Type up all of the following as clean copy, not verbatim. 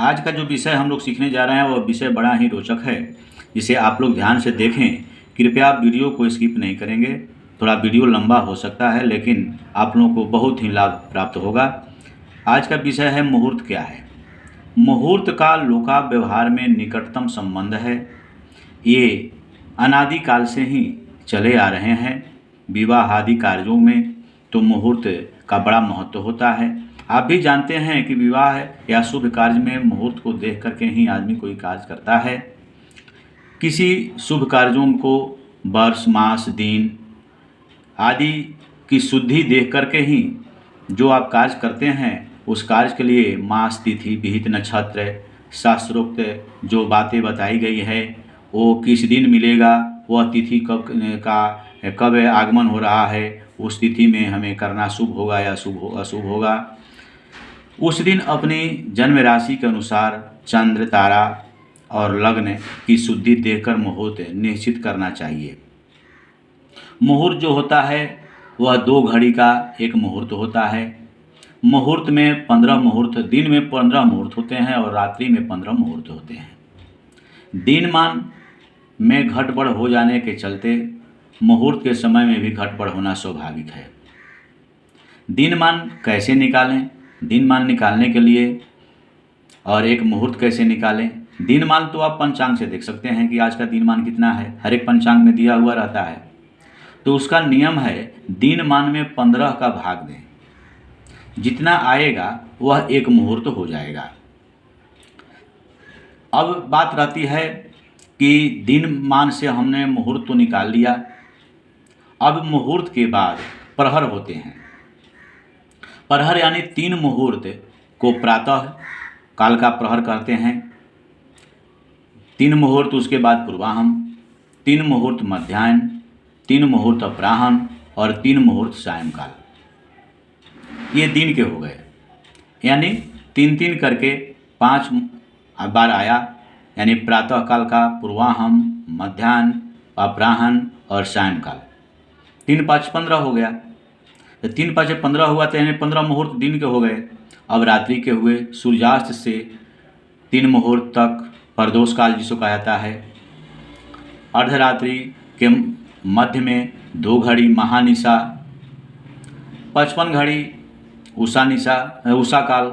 आज का जो विषय हम लोग सीखने जा रहे हैं वो विषय बड़ा ही रोचक है, जिसे आप लोग ध्यान से देखें। कृपया आप वीडियो को स्किप नहीं करेंगे। थोड़ा वीडियो लंबा हो सकता है, लेकिन आप लोगों को बहुत ही लाभ प्राप्त होगा। आज का विषय है मुहूर्त क्या है। मुहूर्त का लोका व्यवहार में निकटतम संबंध है। ये अनादिकाल से ही चले आ रहे हैं। विवाह आदि कार्यों में तो मुहूर्त का बड़ा महत्व होता है। आप भी जानते हैं कि विवाह या शुभ कार्य में मुहूर्त को देख करके ही आदमी कोई कार्य करता है। किसी शुभ कार्यों को वर्ष, मास, दिन आदि की शुद्धि देख करके ही जो आप कार्य करते हैं, उस कार्य के लिए मास, तिथि, विहित, नक्षत्र, शास्त्रोक्त जो बातें बताई गई है, वो किस दिन मिलेगा, वह तिथि कब आगमन हो रहा है, उस तिथि में हमें करना शुभ होगा या अशुभ होगा। उस दिन अपनी जन्म राशि के अनुसार चंद्र, तारा और लग्न की शुद्धि देखकर मुहूर्त निश्चित करना चाहिए। मुहूर्त जो होता है वह 2 घड़ी का एक मुहूर्त होता है। मुहूर्त में 15 मुहूर्त, दिन में 15 मुहूर्त होते हैं और रात्रि में 15 मुहूर्त होते हैं। दिनमान में घटबढ़ हो जाने के चलते मुहूर्त के समय में भी घटबढ़ होना स्वाभाविक है। दिनमान कैसे निकालें? दिनमान निकालने के लिए और एक मुहूर्त कैसे निकालें? दिनमान तो आप पंचांग से देख सकते हैं कि आज का दिनमान कितना है, हर एक पंचांग में दिया हुआ रहता है। तो उसका नियम है दिनमान में 15 का भाग दें, जितना आएगा वह एक मुहूर्त हो जाएगा। अब बात रहती है कि दिनमान से हमने मुहूर्त तो निकाल लिया, अब मुहूर्त के बाद प्रहर होते हैं। प्रहर यानी 3 मुहूर्त को प्रातः काल का प्रहर कहते हैं, 3 मुहूर्त उसके बाद पूर्वाह्न, 3 मुहूर्त मध्याह्न, 3 मुहूर्त अपराह्न और 3 मुहूर्त सायंकाल। ये दिन के हो गए, यानी 3-3 करके 5 बार आया, यानी प्रातः काल का, पूर्वाह्न, मध्याह्न, अपराह्न और सायंकाल। 3-5 15 हो गया। 3-5 15 हुआ तो यानी 15 मुहूर्त दिन के हो गए। अब रात्रि के हुए, सूर्यास्त से 3 मुहूर्त तक प्रदोष काल जिसको कहा जाता है। अर्धरात्रि के मध्य में 2 घड़ी महानिशा, 55 घड़ी उषा काल,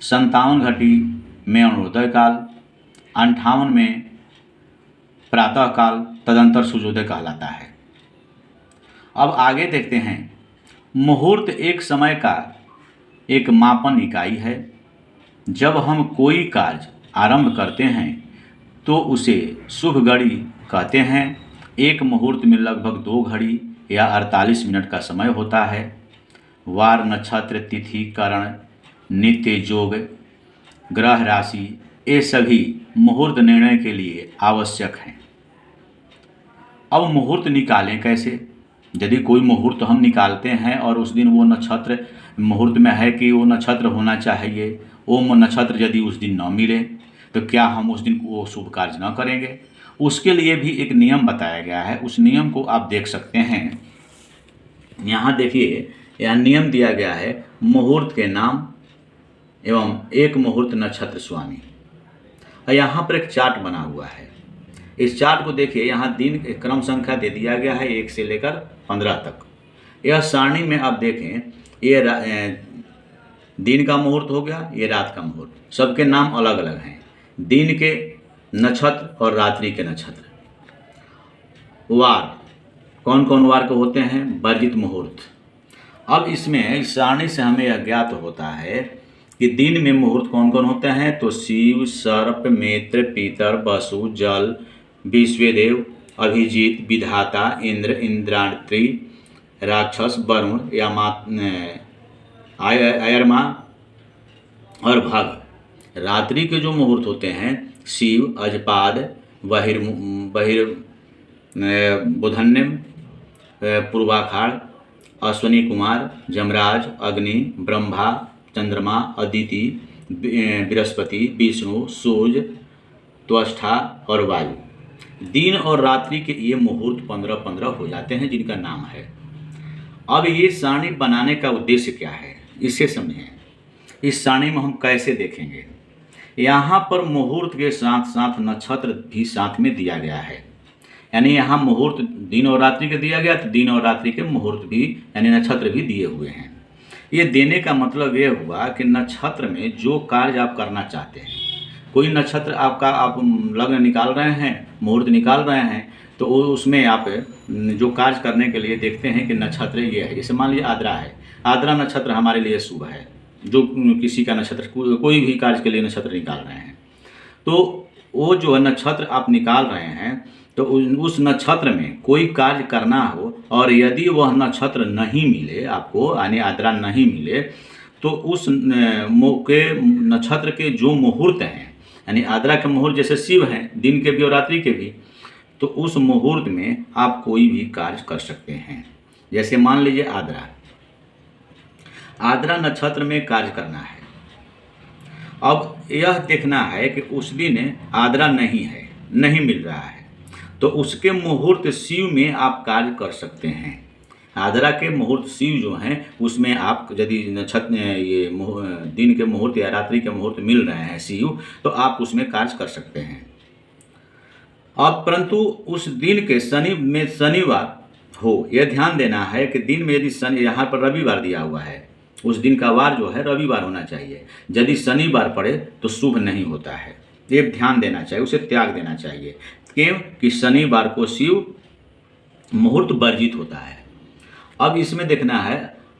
57 घड़ी में अरुणोदय काल, 58 में प्रातः काल, तदंतर सूर्योदय कहलाता है। अब आगे देखते हैं। मुहूर्त एक समय का एक मापन इकाई है। जब हम कोई कार्य आरंभ करते हैं तो उसे शुभ घड़ी कहते हैं। एक मुहूर्त में लगभग 2 घड़ी या 48 मिनट का समय होता है। वार, नक्षत्र, तिथि, करण, नित्य योग, ग्रह राशि, ये सभी मुहूर्त निर्णय के लिए आवश्यक हैं। अब मुहूर्त निकालें कैसे? यदि कोई मुहूर्त हम निकालते हैं और उस दिन वो नक्षत्र मुहूर्त में है कि वो नक्षत्र होना चाहिए, वो नक्षत्र यदि उस दिन न मिले तो क्या हम उस दिन वो शुभ कार्य न करेंगे? उसके लिए भी एक नियम बताया गया है। उस नियम को आप देख सकते हैं। यहाँ देखिए, यह नियम दिया गया है। मुहूर्त के नाम एवं एक मुहूर्त नक्षत्र स्वामी। यहाँ पर एक चार्ट बना हुआ है। इस चार्ट को देखिए, यहाँ दिन क्रम संख्या दे दिया गया है 1 से लेकर 15 तक। यह सारणी में आप देखें, ये दिन का मुहूर्त हो गया, ये रात का मुहूर्त, सबके नाम अलग अलग हैं। दिन के नक्षत्र और रात्रि के नक्षत्र। वार, कौन कौन वार के होते हैं? वर्जित मुहूर्त। अब इसमें इस सारणी से हमें यह ज्ञात होता है कि दिन में मुहूर्त कौन कौन होते हैं। तो शिव, सर्प, मित्र, पितर, वसु, जल, विश्वदेव, अभिजीत, विधाता, इंद्र, इंद्राणी, राक्षस, वरुण, आयरमा और भाग। रात्रि के जो मुहूर्त होते हैं, शिव, अजपाद, बुधन्यम, पूर्वाखाड़, अश्वनी कुमार, जमराज, अग्नि, ब्रह्मा, चंद्रमा, अदिति, बृहस्पति, विष्णु, सूर्य, त्वष्टा और वायु। दिन और रात्रि के ये मुहूर्त 15-15 हो जाते हैं, जिनका नाम है। अब ये सारणी बनाने का उद्देश्य क्या है, इसे समझें। इस सारणी में हम कैसे देखेंगे? यहाँ पर मुहूर्त के साथ साथ नक्षत्र भी साथ में दिया गया है, यानी यहाँ मुहूर्त दिन और रात्रि के दिया गया, तो दिन और रात्रि के मुहूर्त भी यानी नक्षत्र भी दिए हुए हैं। ये देने का मतलब ये हुआ कि नक्षत्र में जो कार्य आप करना चाहते हैं, कोई नक्षत्र आपका आप लग्न निकाल रहे हैं, मुहूर्त निकाल रहे हैं, तो उसमें आप जो कार्य करने के लिए देखते हैं कि नक्षत्र ये है। जैसे मान लीजिए आद्रा है, आद्रा नक्षत्र हमारे लिए शुभ है। जो किसी का नक्षत्र कोई भी कार्य के लिए नक्षत्र निकाल रहे हैं, तो वो जो नक्षत्र आप निकाल रहे हैं, तो उस नक्षत्र में कोई कार्य करना हो और यदि वह नक्षत्र नहीं मिले आपको, यानी आद्रा नहीं मिले, तो उस के नक्षत्र के जो मुहूर्त हैं, यानी आद्रा के मुहूर्त जैसे शिव हैं, दिन के भी और रात्रि के भी, तो उस मुहूर्त में आप कोई भी कार्य कर सकते हैं। जैसे मान लीजिए आद्रा नक्षत्र में कार्य करना है। अब यह देखना है कि उस दिन आद्रा नहीं मिल रहा है, तो उसके मुहूर्त शिव में आप कार्य कर सकते हैं। आद्रा के मुहूर्त शिव जो हैं, उसमें आप यदि नक्षत्र ये दिन के मुहूर्त या रात्रि के मुहूर्त मिल रहे हैं शिव, तो आप उसमें कार्य कर सकते हैं। अब परंतु उस दिन के शनिवार हो, यह ध्यान देना है कि दिन में यदि शनि, यहाँ पर रविवार दिया हुआ है, उस दिन का वार जो है रविवार होना चाहिए। यदि शनिवार पड़े तो शुभ नहीं होता है, ये ध्यान देना चाहिए, उसे त्याग देना चाहिए। क्यों कि शनिवार को शिव मुहूर्त वर्जित होता है। अब इसमें देखना है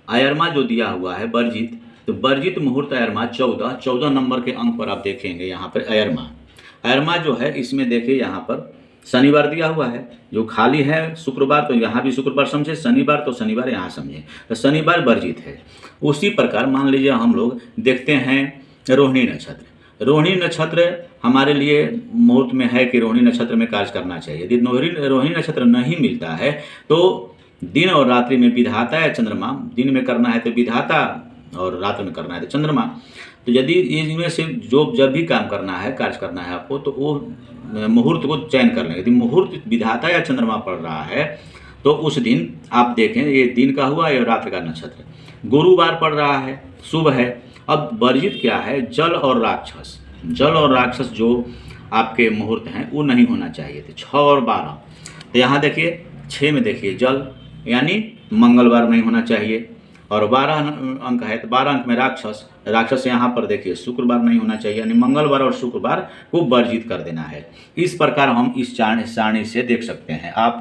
अयरमा जो दिया हुआ है वर्जित, तो वर्जित मुहूर्त अयरमा 14 नंबर के अंक पर आप देखेंगे यहाँ पर अयरमा जो है, इसमें देखिए यहाँ पर शनिवार दिया हुआ है, जो खाली है शुक्रवार, तो यहाँ भी शुक्रवार समझे, शनिवार तो शनिवार यहाँ समझे, तो शनिवार वर्जित है। उसी प्रकार मान लीजिए हम लोग देखते हैं रोहिणी नक्षत्र। रोहिणी नक्षत्र हमारे लिए मुहूर्त में है कि रोहिणी नक्षत्र में कार्य करना चाहिए। यदि रोहिणी नक्षत्र नहीं मिलता है, तो दिन और रात्रि में विधाता या चंद्रमा, दिन में करना है तो विधाता और रात्रि में करना है तो चंद्रमा। तो यदि इनमें से जब भी काम करना है, कार्य करना है आपको, तो वो मुहूर्त को चयन कर लें। यदि मुहूर्त विधाता या चंद्रमा पड़ रहा है, तो उस दिन आप देखें, ये दिन का हुआ या रात्रि का नक्षत्र, गुरुवार पड़ रहा है, शुभ है। अब वर्जित क्या है, जल और राक्षस जो आपके मुहूर्त हैं वो नहीं होना चाहिए थे, 6 और 12। तो यहाँ देखिए 6 में देखिए जल, यानी मंगलवार नहीं होना चाहिए, और 12 अंक है तो 12 अंक में राक्षस यहाँ पर देखिए शुक्रवार नहीं होना चाहिए, यानी मंगलवार और शुक्रवार को वर्जित कर देना है। इस प्रकार हम इस सारणी से देख सकते हैं। आप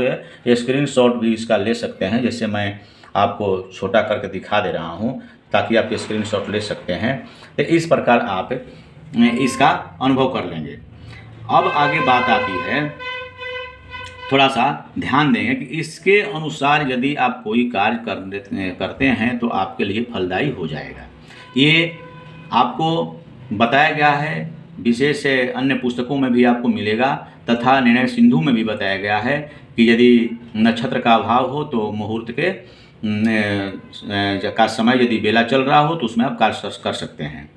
स्क्रीनशॉट भी इसका ले सकते हैं, जैसे मैं आपको छोटा करके दिखा दे रहा हूँ ताकि आप स्क्रीनशॉट ले सकते हैं। तो इस प्रकार आप इसका अनुभव कर लेंगे। अब आगे बात आती है, थोड़ा सा ध्यान देंगे कि इसके अनुसार यदि आप कोई कार्य करते हैं तो आपके लिए फलदायी हो जाएगा। ये आपको बताया गया है, विशेष अन्य पुस्तकों में भी आपको मिलेगा, तथा निर्णय सिंधु में भी बताया गया है कि यदि नक्षत्र का अभाव हो तो मुहूर्त के का समय यदि बेला चल रहा हो तो उसमें आप कार्य कर सकते हैं।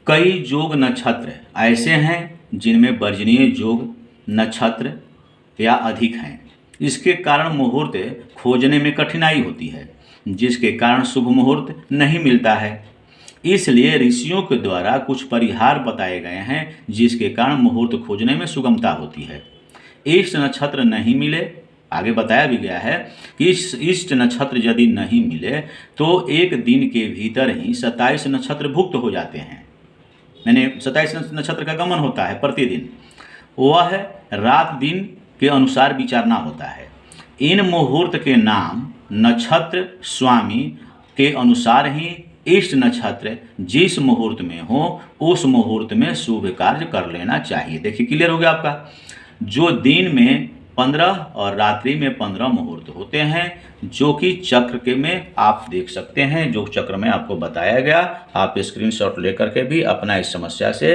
कई जोग नक्षत्र ऐसे हैं जिनमें वर्जनीय जोग नक्षत्र या अधिक हैं। इसके कारण मुहूर्त खोजने में कठिनाई होती है, जिसके कारण शुभ मुहूर्त नहीं मिलता है। इसलिए ऋषियों के द्वारा कुछ परिहार बताए गए हैं, जिसके कारण मुहूर्त खोजने में सुगमता होती है। इष्ट नक्षत्र नहीं मिले, आगे बताया भी गया है कि इष्ट नक्षत्र यदि नहीं मिले तो एक दिन के भीतर ही 27 नक्षत्र भुक्त हो जाते हैं, यानी 27 नक्षत्र का गमन होता है प्रतिदिन। वह रात दिन के अनुसार विचारना होता है। इन मुहूर्त के नाम नक्षत्र स्वामी के अनुसार ही इष्ट नक्षत्र जिस मुहूर्त में हो उस मुहूर्त में शुभ कार्य कर लेना चाहिए। देखिए क्लियर हो गया आपका। जो दिन में 15 और रात्रि में 15 मुहूर्त होते हैं, जो कि चक्र के में आप देख सकते हैं, जो चक्र में आपको बताया गया। आप स्क्रीनशॉट लेकर के भी अपना इस समस्या से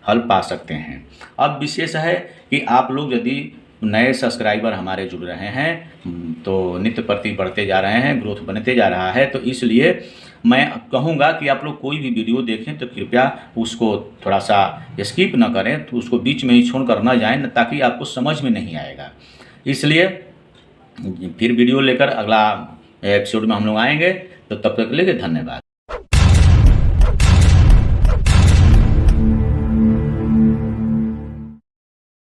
हल पा सकते हैं। अब विशेष है कि आप लोग यदि नए सब्सक्राइबर हमारे जुड़ रहे हैं तो नित्य प्रति बढ़ते जा रहे हैं, ग्रोथ बनते जा रहा है, तो इसलिए मैं कहूँगा कि आप लोग कोई भी वीडियो देखें तो कृपया उसको थोड़ा सा स्किप न करें, तो उसको बीच में ही छोड़ कर न जाएं, ताकि आपको समझ में नहीं आएगा। इसलिए फिर वीडियो लेकर अगला एपिसोड में हम लोग आएंगे, तो तब तक के लिए धन्यवाद।